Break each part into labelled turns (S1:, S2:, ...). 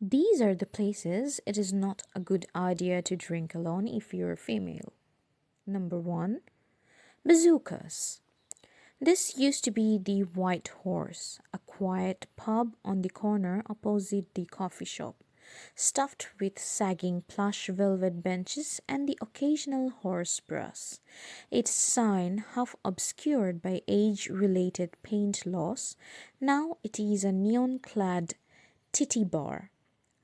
S1: These are the places it is not a good idea to drink alone if you're female. Number 1. Bazookas. This used to be the White Horse, a quiet pub on the corner opposite the coffee shop, stuffed with sagging plush velvet benches and the occasional horse brass. Its sign, half obscured by age related paint loss, now it is a neon clad titty bar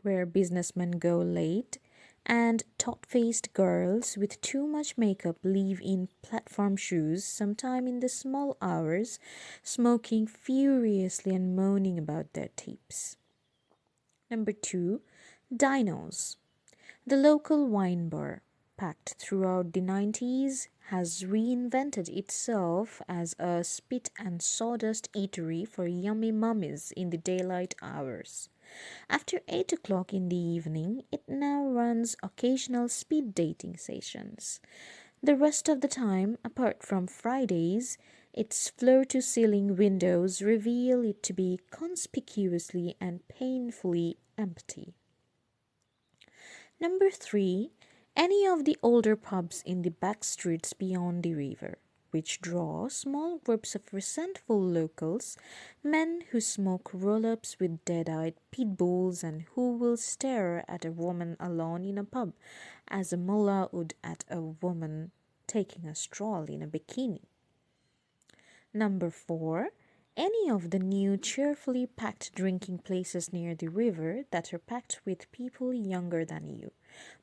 S1: where businessmen go late and taut faced girls with too much makeup leave in platform shoes sometime in the small hours, smoking furiously and moaning about their tips. Number 2, Dinos. The local wine bar, packed throughout the 90s, has reinvented itself as a spit and sawdust eatery for yummy mummies in the daylight hours. After 8 o'clock in the evening, it now runs occasional speed dating sessions. The rest of the time, apart from Fridays, its floor to ceiling windows reveal it to be conspicuously and painfully empty. Number 3, any of the older pubs in the back streets beyond the river, which draw small groups of resentful locals, men who smoke roll-ups with dead-eyed pit bulls and who will stare at a woman alone in a pub as a mullah would at a woman taking a stroll in a bikini. Number 4, any of the new cheerfully packed drinking places near the river that are packed with people younger than you,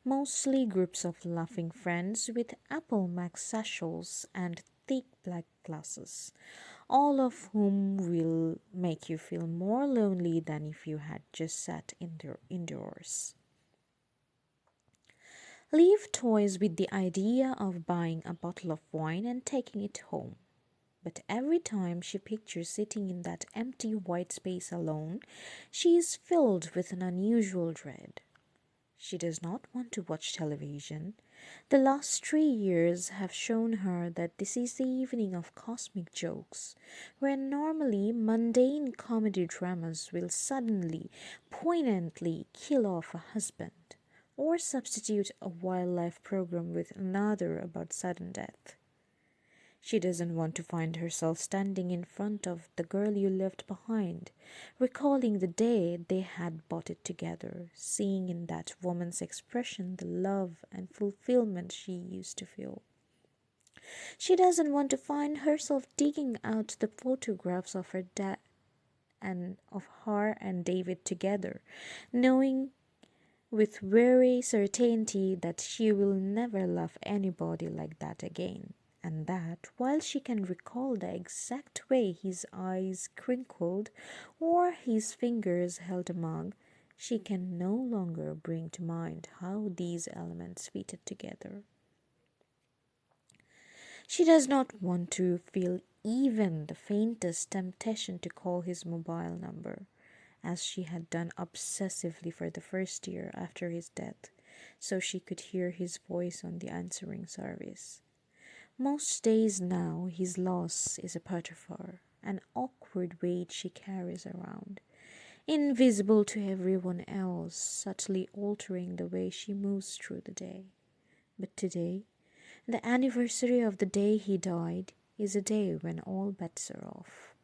S1: mostly groups of laughing friends with apple mac satchels and thick black glasses, all of whom will make you feel more lonely than if you had just sat indoors. Leave toys with the idea of buying a bottle of wine and taking it home. But every time she pictures sitting in that empty white space alone, she is filled with an unusual dread. She does not want to watch television. The last 3 years have shown her that this is the evening of cosmic jokes, where normally mundane comedy dramas will suddenly, poignantly kill off a husband, or substitute a wildlife program with another about sudden death. She doesn't want to find herself standing in front of the girl you left behind, recalling the day they had bought it together, seeing in that woman's expression the love and fulfillment she used to feel. She doesn't want to find herself digging out the photographs of her dad and of her and David together, knowing with weary certainty that she will never love anybody like that again, and that, while she can recall the exact way his eyes crinkled or his fingers held a mug, she can no longer bring to mind how these elements fitted together. She does not want to feel even the faintest temptation to call his mobile number, as she had done obsessively for the first year after his death, so she could hear his voice on the answering service. Most days now his loss is a part of her, an awkward weight she carries around, invisible to everyone else, subtly altering the way she moves through the day. But today, the anniversary of the day he died, is a day when all bets are off.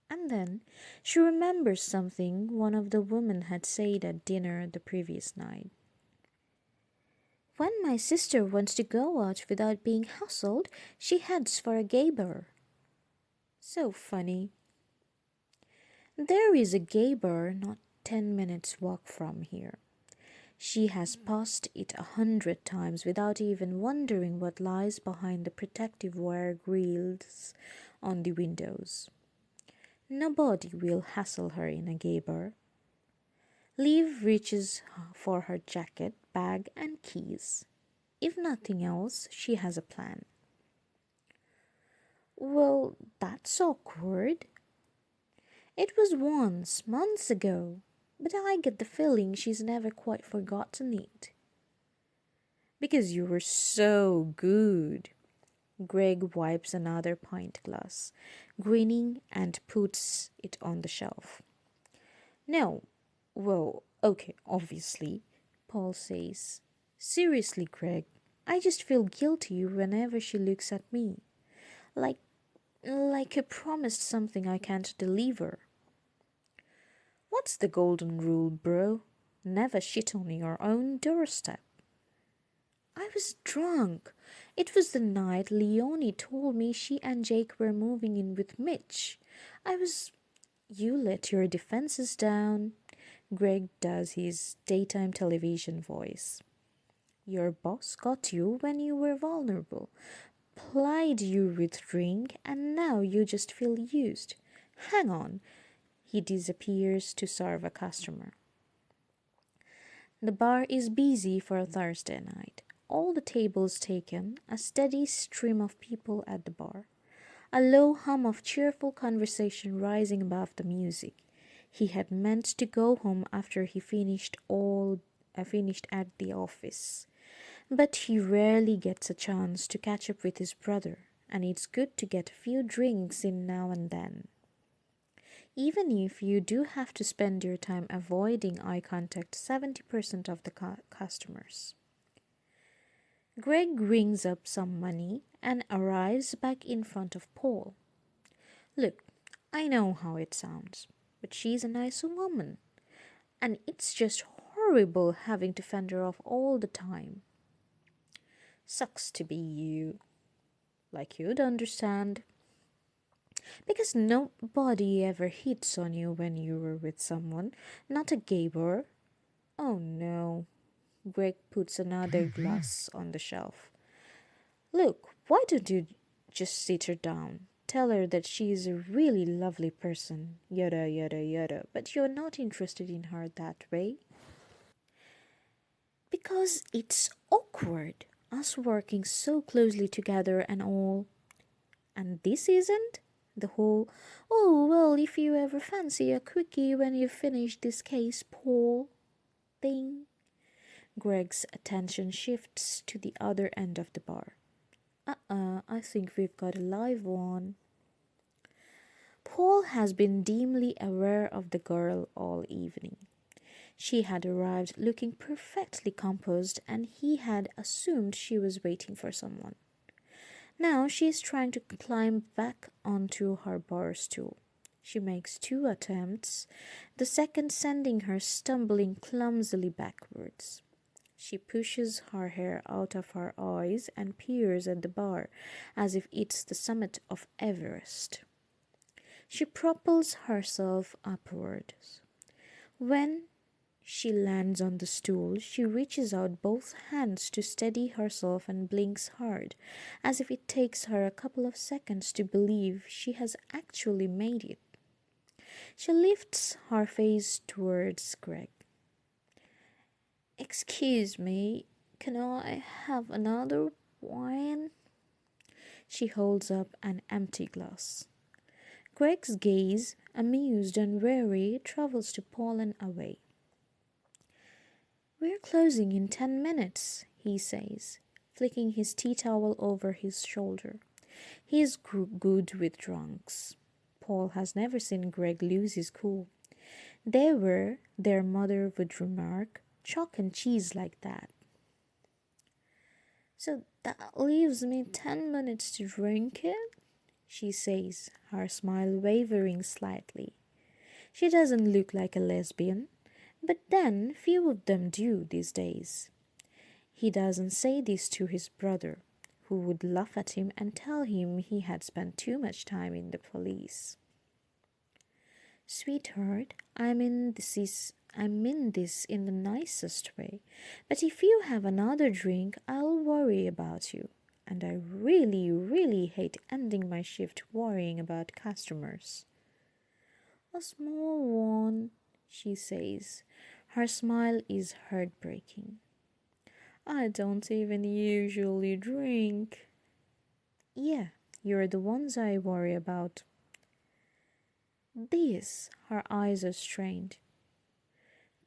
S1: And then she remembers something one of the women had said at dinner the previous night. When my sister wants to go out without being hustled, she heads for a gay bar. So funny. There is a gay bar not 10 minutes walk from here. She has passed it 100 times without even wondering what lies behind the protective wire grills on the windows. Nobody will hassle her in a gay bar. Liv reaches for her jacket, bag, and keys. If nothing else, she has a plan. Well, that's awkward. It was once, months ago, but I get the feeling she's never quite forgotten it. Because you were so good. Greg wipes another pint glass, grinning, and puts it on the shelf. No, Well, okay, obviously, Paul says. Seriously, Greg, I just feel guilty whenever she looks at me. Like like I promised something I can't deliver. What's the golden rule, bro? Never shit on your own doorstep. I was drunk. It was the night Leonie told me she and Jake were moving in with Mitch. I was. You let your defenses down. Greg does his daytime television voice. Your boss got you when you were vulnerable, plied you with drink, and now you just feel used. Hang on. He disappears to serve a customer. The bar is busy for a Thursday night. All the tables taken, a steady stream of people at the bar. A low hum of cheerful conversation rising above the music. He had meant to go home after he finished at the office. But he rarely gets a chance to catch up with his brother, and it's good to get a few drinks in now and then. Even if you do have to spend your time avoiding eye contact 70% of the customers. Greg rings up some money and arrives back in front of Paul. Look, I know how it sounds, but she's a nice woman, and it's just horrible having to fend her off all the time. Sucks to be you. Like you'd understand. Because nobody ever hits on you when you were with someone, not a Gabor. Oh no. Greg puts another glass on the shelf. Look, why don't you just sit her down? Tell her that she is a really lovely person, yada yada yada, but you're not interested in her that way. Because it's awkward, us working so closely together and all. And this isn't? The whole, oh, well, if you ever fancy a quickie when you finish this case, Paul, thing. Greg's attention shifts to the other end of the bar. I think we've got a live one. Paul has been dimly aware of the girl all evening. She had arrived looking perfectly composed, and he had assumed she was waiting for someone. Now she is trying to climb back onto her bar stool. She makes two attempts, the second sending her stumbling clumsily backwards. She pushes her hair out of her eyes and peers at the bar as if it's the summit of Everest. She propels herself upwards. When she lands on the stool, she reaches out both hands to steady herself and blinks hard, as if it takes her a couple of seconds to believe she has actually made it. She lifts her face towards Greg. Excuse me, can I have another wine? She holds up an empty glass. Greg's gaze, amused and wary, travels to Paul and away. We're closing in 10 minutes, he says, flicking his tea towel over his shoulder. He is good with drunks. Paul has never seen Greg lose his cool. They were, their mother would remark, chalk and cheese like that. So that leaves me 10 minutes to drink it? She says, her smile wavering slightly. She doesn't look like a lesbian, but then few of them do these days. He doesn't say this to his brother, who would laugh at him and tell him he had spent too much time in the police. Sweetheart, I mean this in the nicest way, but if you have another drink, I'll worry about you. And I really, really hate ending my shift worrying about customers. A small one, she says. Her smile is heartbreaking. I don't even usually drink. Yeah, you're the ones I worry about. Her eyes are strained.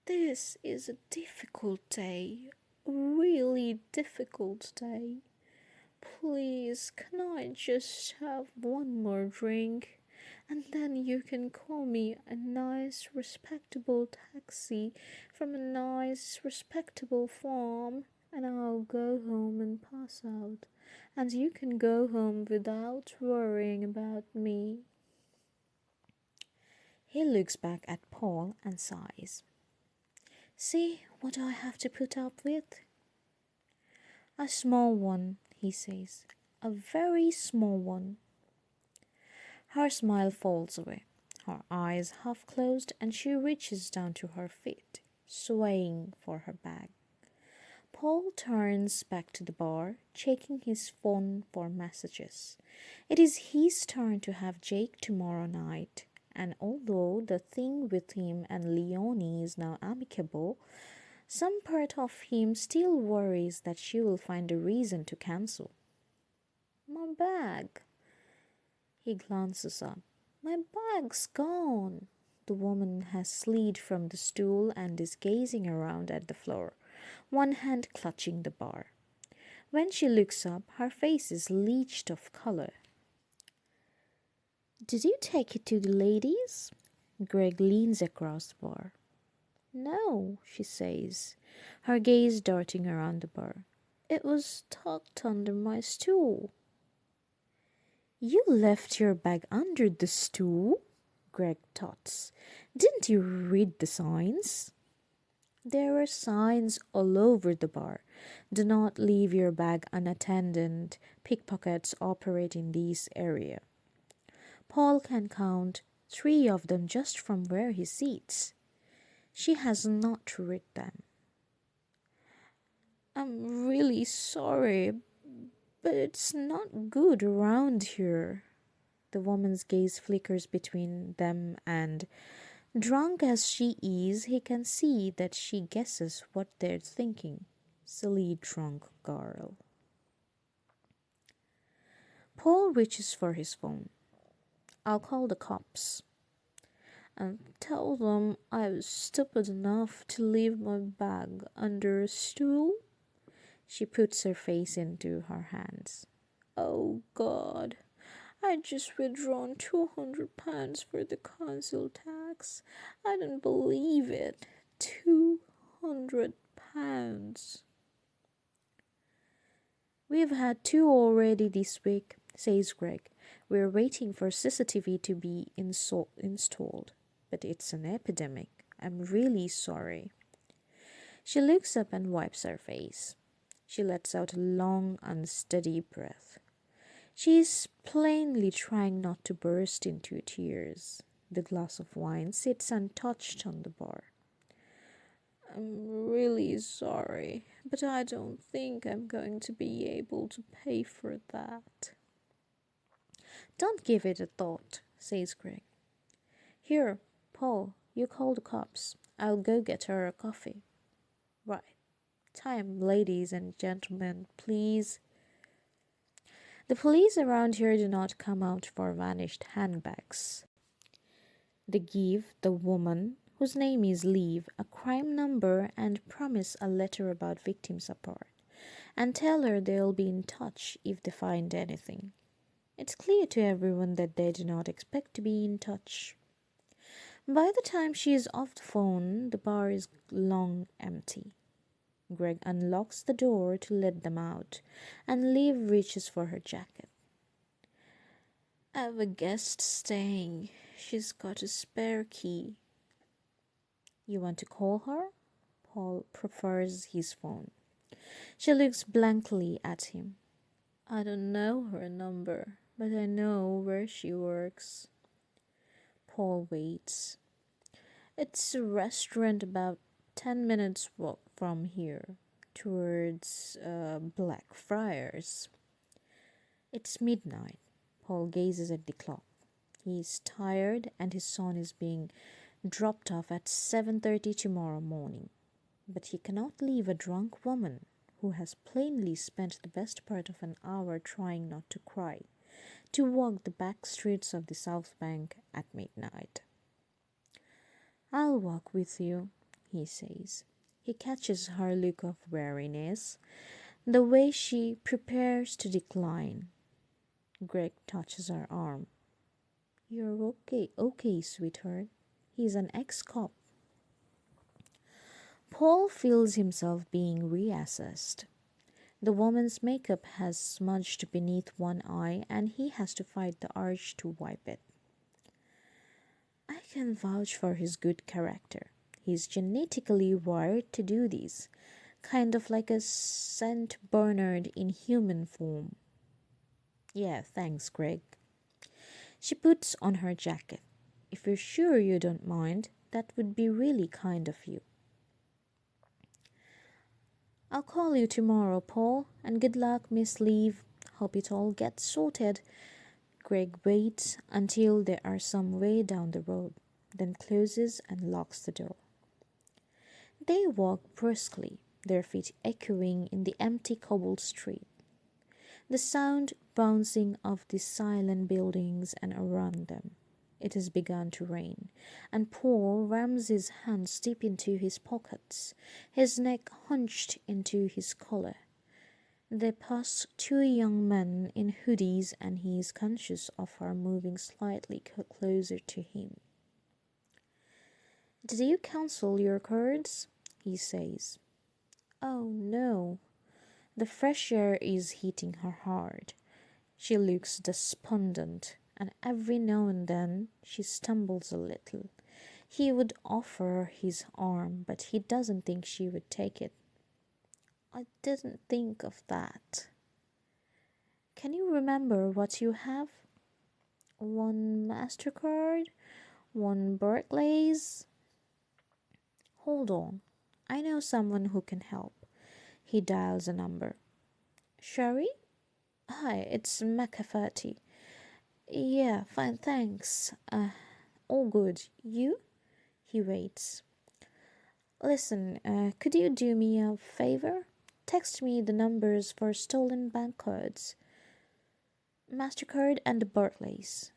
S1: This is a difficult day, a really difficult day. Please, can I just have one more drink? And then you can call me a nice, respectable taxi from a nice, respectable farm, and I'll go home and pass out. And you can go home without worrying about me. He looks back at Paul and sighs. See what I have to put up with? A small one, he says. A very small one. Her smile falls away. Her eyes half closed and she reaches down to her feet, swaying for her bag. Paul turns back to the bar, checking his phone for messages. It is his turn to have Jake tomorrow night, and although the thing with him and Leonie is now amicable, some part of him still worries that she will find a reason to cancel. My bag. He glances up. My bag's gone. The woman has slid from the stool and is gazing around at the floor, one hand clutching the bar. When she looks up, her face is leached of color. Did you take it to the ladies? Greg leans across the bar. No, she says, her gaze darting around the bar. It was tucked under my stool. You left your bag under the stool? Greg thoughts. Didn't you read the signs? There were signs all over the bar. Do not leave your bag unattended. Pickpockets operate in this area. Paul can count 3 of them just from where he sits. She has not read them. I'm really sorry, but it's not good around here. The woman's gaze flickers between them, and, drunk as she is, he can see that she guesses what they're thinking. Silly drunk girl. Paul reaches for his phone. I'll call the cops and tell them I was stupid enough to leave my bag under a stool. She puts her face into her hands. Oh God, I just withdrawn £200 for the council tax. I don't believe it. £200. We've had 2 already this week, says Greg. We're waiting for CCTV to be installed. But it's an epidemic. I'm really sorry. She looks up and wipes her face. She lets out a long, unsteady breath. She is plainly trying not to burst into tears. The glass of wine sits untouched on the bar. I'm really sorry, but I don't think I'm going to be able to pay for that. Don't give it a thought, says Greg. Here, Paul, you call the cops. I'll go get her a coffee. Right. Time, ladies and gentlemen, please. The police around here do not come out for vanished handbags. They give the woman, whose name is Liv, a crime number and promise a letter about victim support, and tell her they'll be in touch if they find anything. It's clear to everyone that they do not expect to be in touch. By the time she is off the phone, the bar is long empty. Greg unlocks the door to let them out, and Liv reaches for her jacket. I've a guest staying. She's got a spare key. You want to call her? Paul prefers his phone. She looks blankly at him. I don't know her number, but I know where she works. Paul waits. It's a restaurant about 10 minutes walk from here, towards Blackfriars. It's midnight. Paul gazes at the clock. He is tired and his son is being dropped off at 7:30 tomorrow morning. But he cannot leave a drunk woman who has plainly spent the best part of an hour trying not to cry, to walk the back streets of the South Bank at midnight. I'll walk with you, he says. He catches her look of weariness, the way she prepares to decline. Greg touches her arm. You're okay, sweetheart. He's an ex-cop. Paul feels himself being reassessed. The woman's makeup has smudged beneath one eye and he has to fight the urge to wipe it. I can vouch for his good character. He's genetically wired to do this, kind of like a Saint Bernard in human form. Yeah, thanks, Greg. She puts on her jacket. If you're sure you don't mind, that would be really kind of you. I'll call you tomorrow, Paul, and good luck, Miss Leave. Hope it all gets sorted. Greg waits until they are some way down the road, then closes and locks the door. They walk briskly, their feet echoing in the empty cobbled street, the sound bouncing off the silent buildings and around them. It has begun to rain, and Paul rams his hands deep into his pockets, his neck hunched into his collar. They pass two young men in hoodies, and he is conscious of her moving slightly closer to him. Did you cancel your cards? He says. Oh no. The fresh air is hitting her hard. She looks despondent, and every now and then she stumbles a little. He would offer his arm, but he doesn't think she would take it. I didn't think of that. Can you remember what you have? One MasterCard? One Barclays? Hold on. I know someone who can help. He dials a number. Sherry? Hi, it's McAfee. Yeah, fine, thanks. All good. You? He waits. Listen, could you do me a favor? Text me the numbers for stolen bank cards. MasterCard and the Barclays.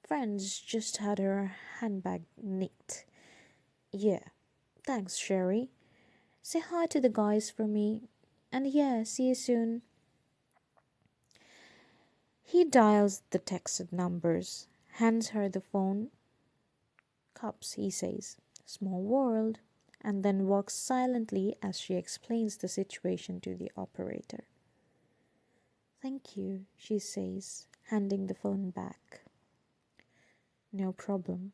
S1: Friends just had her handbag nicked. Yeah, thanks, Sherry. Say hi to the guys for me. And yeah, see you soon. He dials the texted numbers, hands her the phone. Cops, he says. Small world. And then walks silently as she explains the situation to the operator. Thank you, she says, handing the phone back. No problem.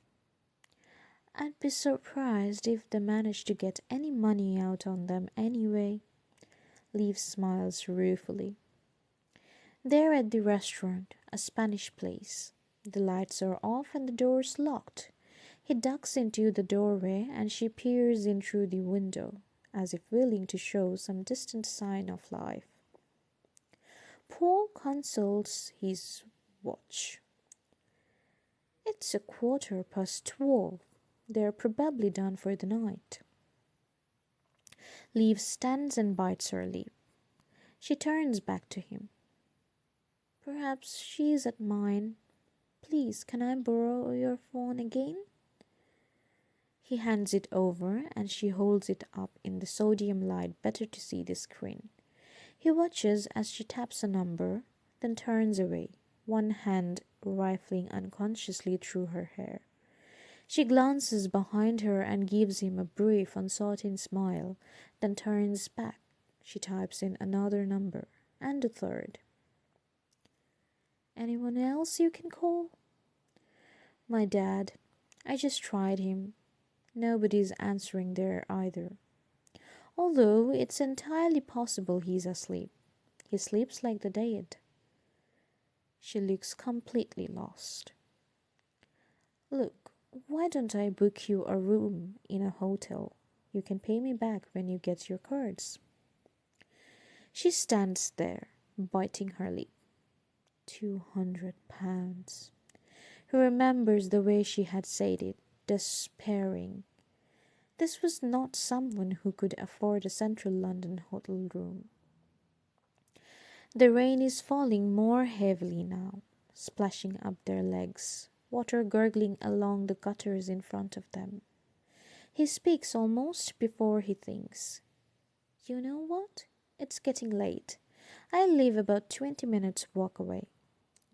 S1: I'd be surprised if they managed to get any money out on them anyway. Leaf smiles ruefully. They're at the restaurant, a Spanish place. The lights are off and the door's locked. He ducks into the doorway and she peers in through the window, as if willing to show some distant sign of life. Paul consults his watch. It's 12:15. They're probably done for the night. Leaf stands and bites her lip. She turns back to him. Perhaps she's at mine. Please, can I borrow your phone again? He hands it over and she holds it up in the sodium light better to see the screen. He watches as she taps a number, then turns away, one hand rifling unconsciously through her hair. She glances behind her and gives him a brief, uncertain smile, then turns back. She types in another number, and a third. Anyone else you can call? My dad. I just tried him. Nobody's answering there either. Although it's entirely possible he's asleep. He sleeps like the dead. She looks completely lost. Look, why don't I book you a room in a hotel? You can pay me back when you get your cards. She stands there, biting her lip. £200. He remembers the way she had said it, despairing. This was not someone who could afford a central London hotel room. The rain is falling more heavily now, splashing up their legs, water gurgling along the gutters in front of them. He speaks almost before he thinks. You know what? It's getting late. I live about 20 minutes walk away.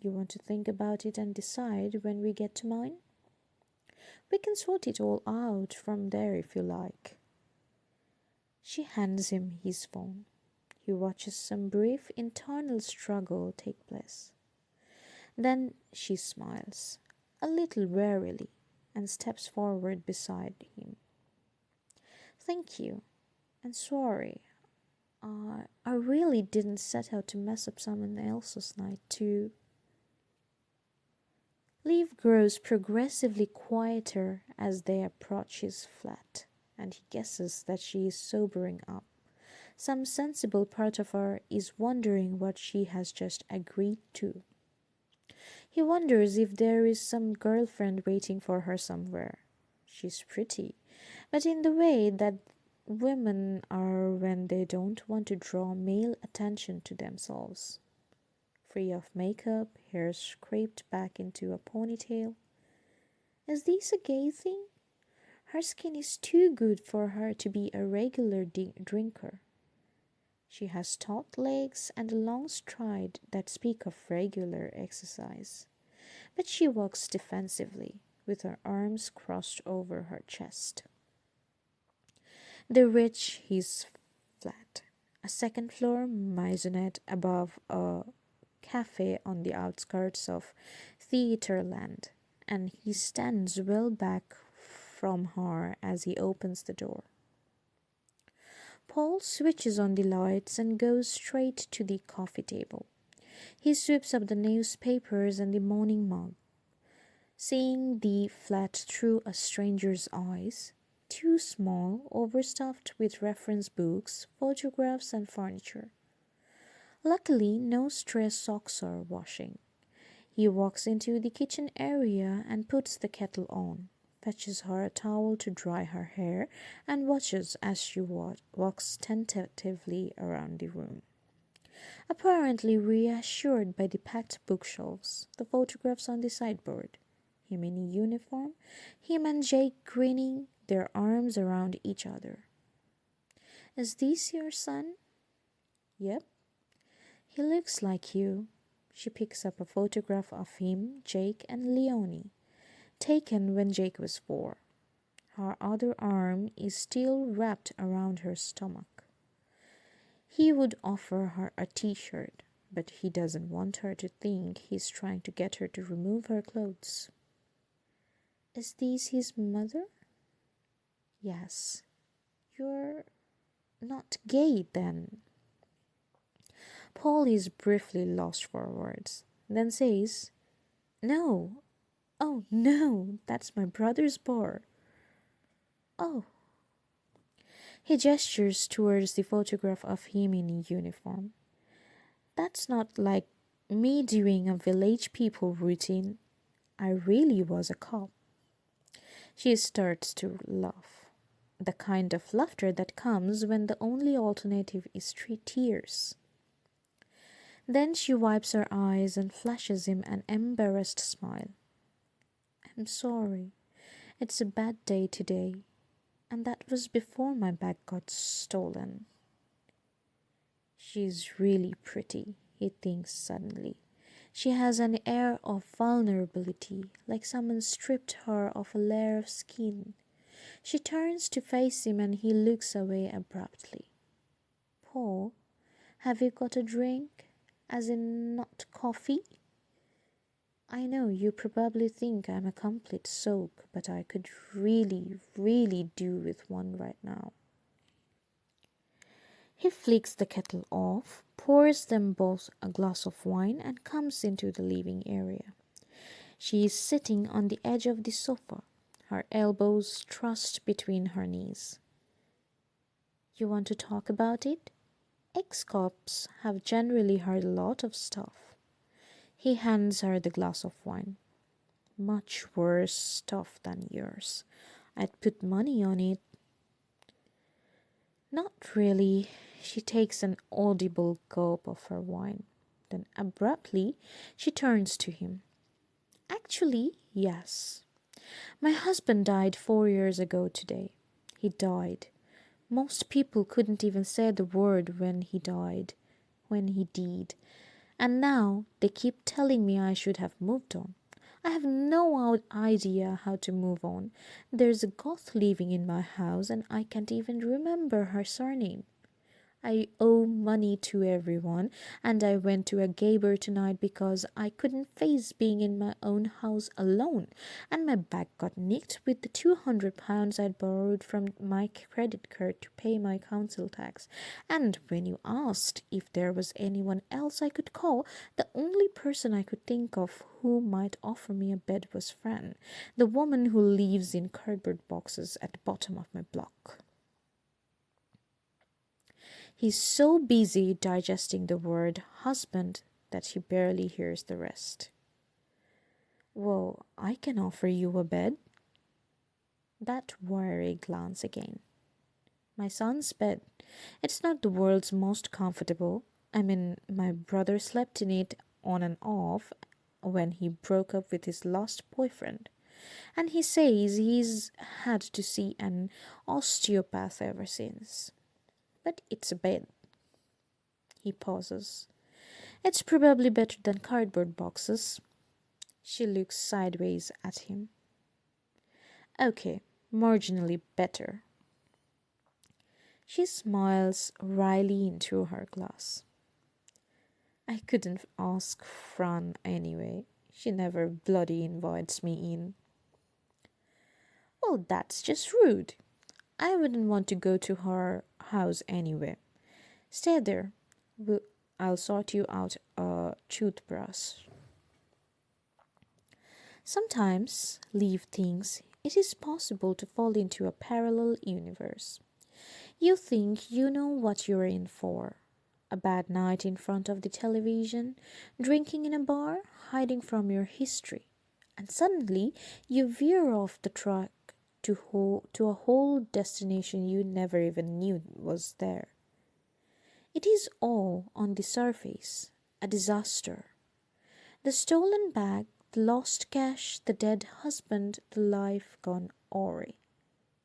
S1: You want to think about it and decide when we get to mine? We can sort it all out from there if you like. She hands him his phone. He watches some brief internal struggle take place. Then she smiles, a little wearily, and steps forward beside him. Thank you, and sorry. I really didn't set out to mess up someone else's night, too. Liv grows progressively quieter as they approach his flat, and he guesses that she is sobering up. Some sensible part of her is wondering what she has just agreed to. He wonders if there is some girlfriend waiting for her somewhere. She's pretty, but in the way that women are when they don't want to draw male attention to themselves. Free of makeup, hair scraped back into a ponytail. Is this a gay thing? Her skin is too good for her to be a regular drinker. She has taut legs and a long stride that speak of regular exercise. But she walks defensively, with her arms crossed over her chest. They reach his flat, a second floor maisonette above a cafe on the outskirts of Theatreland, and he stands well back from her as he opens the door. Paul switches on the lights and goes straight to the coffee table. He sweeps up the newspapers and the morning mug. Seeing the flat through a stranger's eyes, too small, overstuffed with reference books, photographs, and furniture. Luckily, no stray socks are washing. He walks into the kitchen area and puts the kettle on, fetches her a towel to dry her hair, and watches as she walks tentatively around the room. Apparently reassured by the packed bookshelves, the photographs on the sideboard, him in uniform, him and Jake grinning, their arms around each other. Is this your son? Yep. He looks like you. She picks up a photograph of him, Jake, and Leonie, taken when Jake was 4. Her other arm is still wrapped around her stomach. He would offer her a t-shirt, but he doesn't want her to think he's trying to get her to remove her clothes. Is this his mother? Yes. You're not gay, then. Paul is briefly lost for words, then says, No. Oh, no, that's my brother's bar. Oh. He gestures towards the photograph of him in uniform. That's not like me doing a village people routine. I really was a cop. She starts to laugh, the kind of laughter that comes when the only alternative is tears. Then she wipes her eyes and flashes him an embarrassed smile. I'm sorry. It's a bad day today. And that was before my bag got stolen. She's really pretty, he thinks suddenly. She has an air of vulnerability, like someone stripped her of a layer of skin. She turns to face him and he looks away abruptly. Paul, have you got a drink? As in not coffee? I know you probably think I'm a complete soak, but I could really, really do with one right now. He flicks the kettle off, pours them both a glass of wine, and comes into the living area. She is sitting on the edge of the sofa, her elbows thrust between her knees. You want to talk about it? Ex-cops have generally heard a lot of stuff. He hands her the glass of wine. Much worse stuff than yours. I'd put money on it. Not really. She takes an audible gulp of her wine. Then abruptly, she turns to him. Actually, yes. My husband died 4 years ago today. He died. Most people couldn't even say the word when he died. When he did. And now they keep telling me I should have moved on. I have no idea how to move on. There's a goth living in my house and I can't even remember her surname. I owe money to everyone, and I went to a gay bar tonight because I couldn't face being in my own house alone, and my bag got nicked with the £200 I'd borrowed from my credit card to pay my council tax. And when you asked if there was anyone else I could call, the only person I could think of who might offer me a bed was Fran, the woman who lives in cardboard boxes at the bottom of my block. He's so busy digesting the word husband that he barely hears the rest. Well, I can offer you a bed. That wary glance again. My son's bed. It's not the world's most comfortable. I mean, my brother slept in it on and off when he broke up with his last boyfriend. And he says he's had to see an osteopath ever since. But it's a bed. He pauses. It's probably better than cardboard boxes. She looks sideways at him. Okay, marginally better. She smiles wryly into her glass. I couldn't ask Fran anyway. She never bloody invites me in. Well, that's just rude. I wouldn't want to go to her house anyway. Stay there. I'll sort you out a toothbrush. Sometimes, Leaf thinks, it is possible to fall into a parallel universe. You think you know what you're in for. A bad night in front of the television, drinking in a bar, hiding from your history. And suddenly, you veer off the track to a whole destination you never even knew was there. It is all, on the surface, a disaster. The stolen bag, the lost cash, the dead husband, the life gone awry.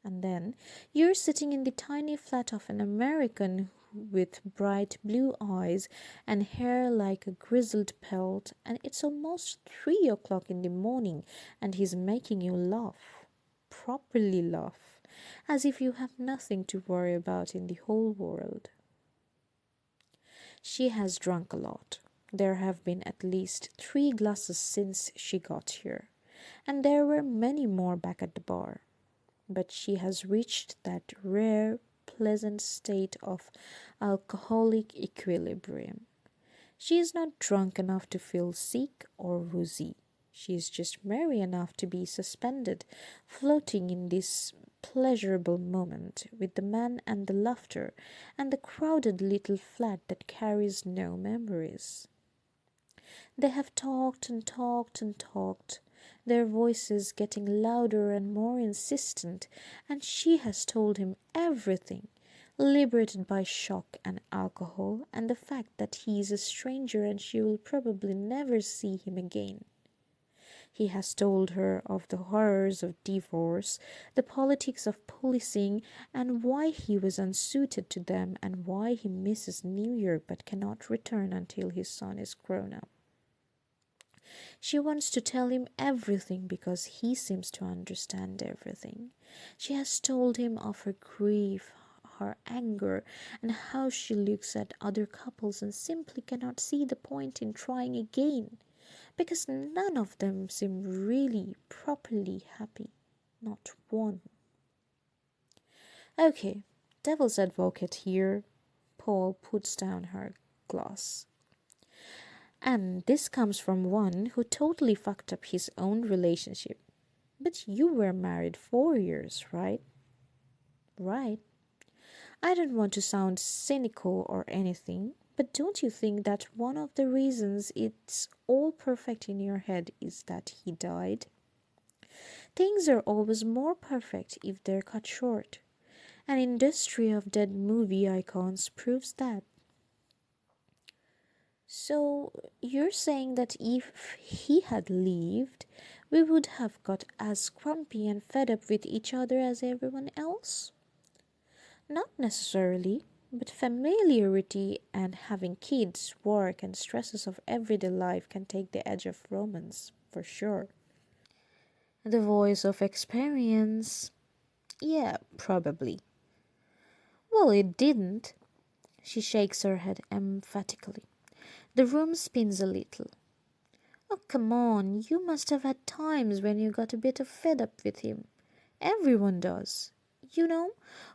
S1: And then you're sitting in the tiny flat of an American with bright blue eyes and hair like a grizzled pelt, and it's almost 3 o'clock in the morning, and he's making you laugh. Properly laugh, as if you have nothing to worry about in the whole world. She has drunk a lot. There have been at least 3 glasses since she got here, and there were many more back at the bar. But she has reached that rare, pleasant state of alcoholic equilibrium. She is not drunk enough to feel sick or woozy. She is just merry enough to be suspended, floating in this pleasurable moment with the man and the laughter and the crowded little flat that carries no memories. They have talked and talked and talked, their voices getting louder and more insistent, and she has told him everything, liberated by shock and alcohol and the fact that he is a stranger and she will probably never see him again. He has told her of the horrors of divorce, the politics of policing, and why he was unsuited to them, and why he misses New York but cannot return until his son is grown up. She wants to tell him everything because he seems to understand everything. She has told him of her grief, her anger, and how she looks at other couples and simply cannot see the point in trying again, because none of them seem really properly happy. Not one. Okay, devil's advocate here. Paul puts down her glass. And this comes from one who totally fucked up his own relationship. But you were married 4 years, right? Right. I don't want to sound cynical or anything, but don't you think that one of the reasons it's all perfect in your head is that he died? Things are always more perfect if they're cut short. An industry of dead movie icons proves that. So, you're saying that if he had lived, we would have got as grumpy and fed up with each other as everyone else? Not necessarily. But familiarity and having kids, work, and stresses of everyday life can take the edge of romance, for sure. The voice of experience. Yeah, probably. Well, it didn't. She shakes her head emphatically. The room spins a little. Oh, come on, you must have had times when you got a bit of fed up with him. Everyone does. You know,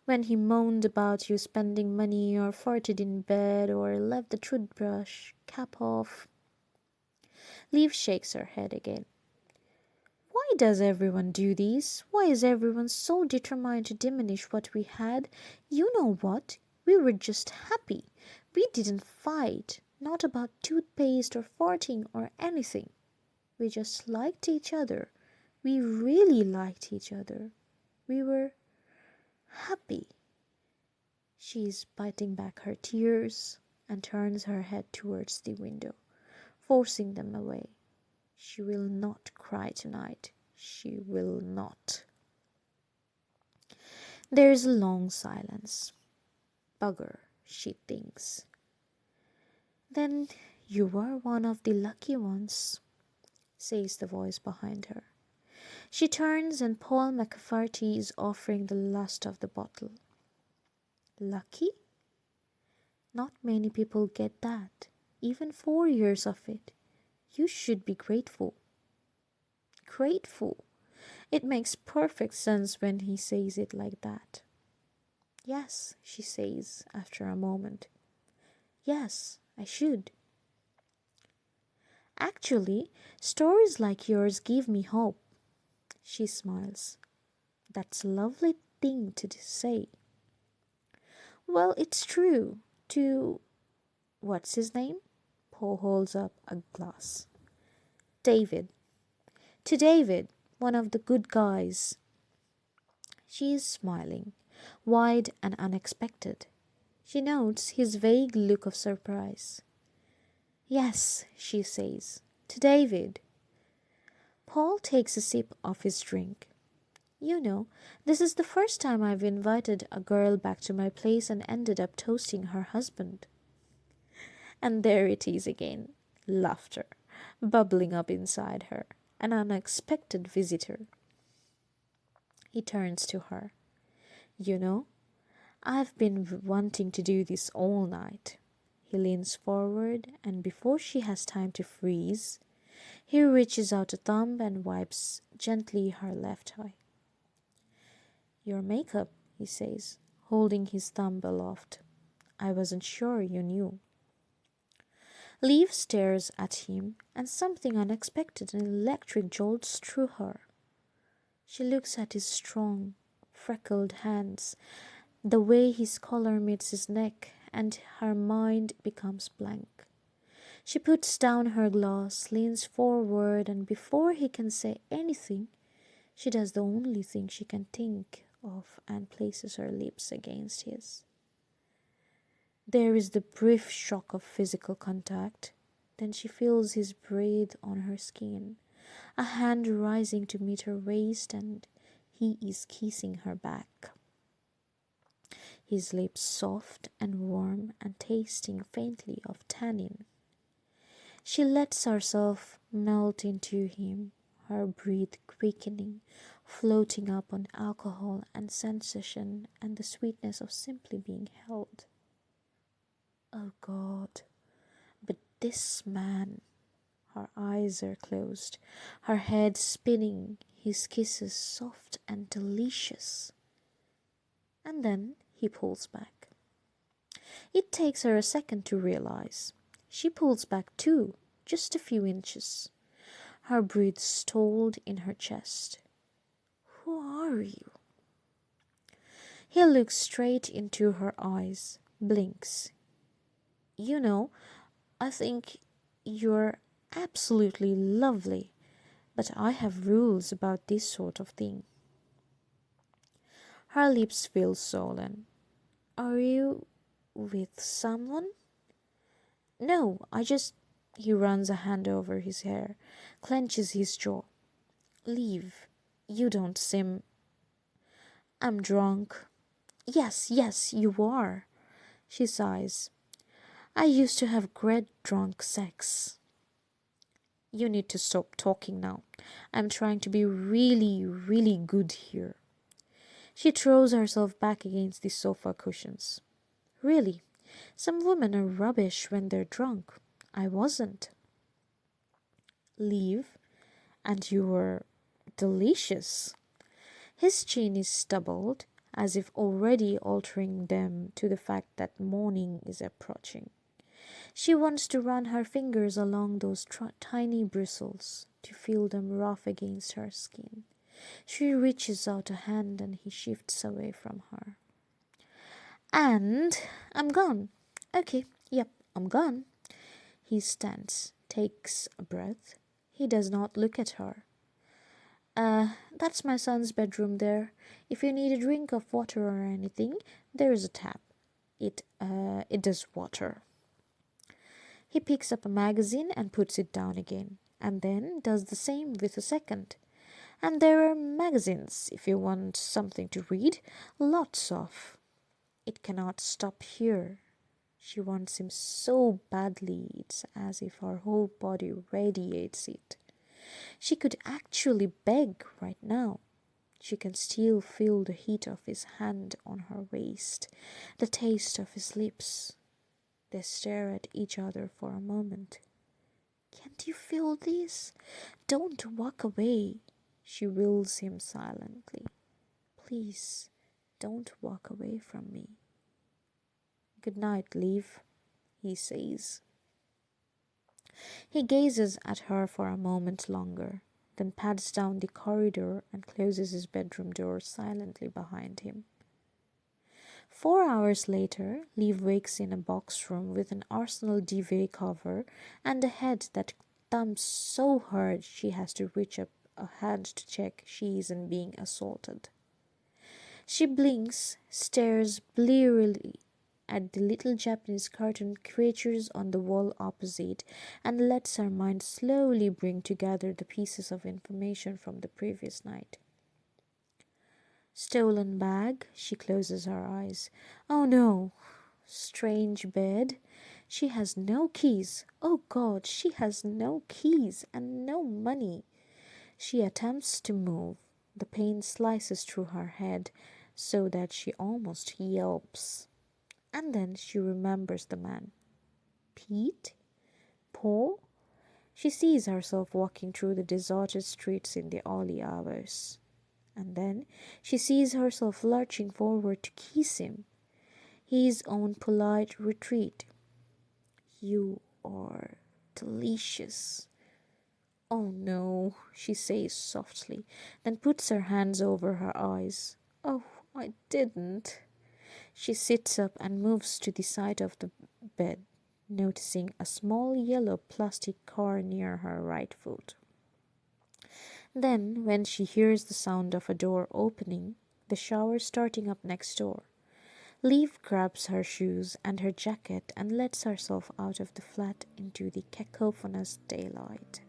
S1: when he moaned about you spending money or farted in bed or left the toothbrush cap off. Liv shakes her head again. Why does everyone do this? Why is everyone so determined to diminish what we had? You know what? We were just happy. We didn't fight. Not about toothpaste or farting or anything. We just liked each other. We really liked each other. We were happy. She is biting back her tears and turns her head towards the window, forcing them away. She will not cry tonight. She will not. There is a long silence. Bugger, she thinks. Then you were one of the lucky ones, says the voice behind her. She turns and Paul McCafferty is offering the last of the bottle. Lucky? Not many people get that. Even 4 years of it. You should be grateful. Grateful. It makes perfect sense when he says it like that. Yes, she says after a moment. Yes, I should. Actually, stories like yours give me hope. She smiles. That's a lovely thing to say. Well, it's true. To what's his name? Paul holds up a glass. David. To David, one of the good guys. She is smiling, wide and unexpected. She notes his vague look of surprise. Yes, she says. To David. Paul takes a sip of his drink. You know, this is the first time I've invited a girl back to my place and ended up toasting her husband. And there it is again. Laughter, bubbling up inside her. An unexpected visitor. He turns to her. You know, I've been wanting to do this all night. He leans forward, and before she has time to freeze, he reaches out a thumb and wipes gently her left eye. Your makeup, he says, holding his thumb aloft. I wasn't sure you knew. Liv stares at him, and something unexpected and electric jolts through her. She looks at his strong, freckled hands, the way his collar meets his neck, and her mind becomes blank. She puts down her glass, leans forward, and before he can say anything, she does the only thing she can think of and places her lips against his. There is the brief shock of physical contact. Then she feels his breath on her skin, a hand rising to meet her waist, and he is kissing her back. His lips soft and warm and tasting faintly of tannin. She lets herself melt into him, her breath quickening, floating up on alcohol and sensation and the sweetness of simply being held. Oh God, but this man. Her eyes are closed, her head spinning, his kisses soft and delicious. And then he pulls back. It takes her a second to realize. She pulls back too, just a few inches. Her breath stalled in her chest. Who are you? He looks straight into her eyes, blinks. You know, I think you're absolutely lovely, but I have rules about this sort of thing. Her lips feel swollen. Are you with someone? No, I just. He runs a hand over his hair, clenches his jaw. Leave. You don't seem. I'm drunk. Yes, you are. She sighs. I used to have great drunk sex. You need to stop talking now. I'm trying to be really, really good here. She throws herself back against the sofa cushions. Really, some women are rubbish when they're drunk. I wasn't. Leave, and you were delicious. His chin is stubbled, as if already altering them to the fact that morning is approaching. She wants to run her fingers along those tiny bristles, to feel them rough against her skin. She reaches out a hand and he shifts away from her. And I'm gone. Okay, yep, I'm gone. He stands, takes a breath. He does not look at her. That's my son's bedroom there. If you need a drink of water or anything, there is a tap. It does water. He picks up a magazine and puts it down again, and then does the same with a second. And there are magazines, if you want something to read, lots of. It cannot stop here. She wants him so badly, it's as if her whole body radiates it. She could actually beg right now. She can still feel the heat of his hand on her waist, the taste of his lips. They stare at each other for a moment. Can't you feel this? Don't walk away. She wills him silently. Please, don't walk away from me. Good night, Liv, he says. He gazes at her for a moment longer, then pads down the corridor and closes his bedroom door silently behind him. 4 hours later, Liv wakes in a box room with an Arsenal duvet cover and a head that thumps so hard she has to reach up a hand to check she isn't being assaulted. She blinks, stares blearily at the little Japanese cartoon creatures on the wall opposite, and lets her mind slowly bring together the pieces of information from the previous night. Stolen bag, she closes her eyes. Oh no. Strange bed. She has no keys. Oh God, she has no keys and no money. She attempts to move. The pain slices through her head so that she almost yelps. And then she remembers the man. Pete? Paul? She sees herself walking through the deserted streets in the early hours. And then she sees herself lurching forward to kiss him. His own polite retreat. You are delicious. Oh no, she says softly, then puts her hands over her eyes. Oh, I didn't. She sits up and moves to the side of the bed, noticing a small yellow plastic car near her right foot. Then, when she hears the sound of a door opening, the shower starting up next door, Liv grabs her shoes and her jacket and lets herself out of the flat into the cacophonous daylight.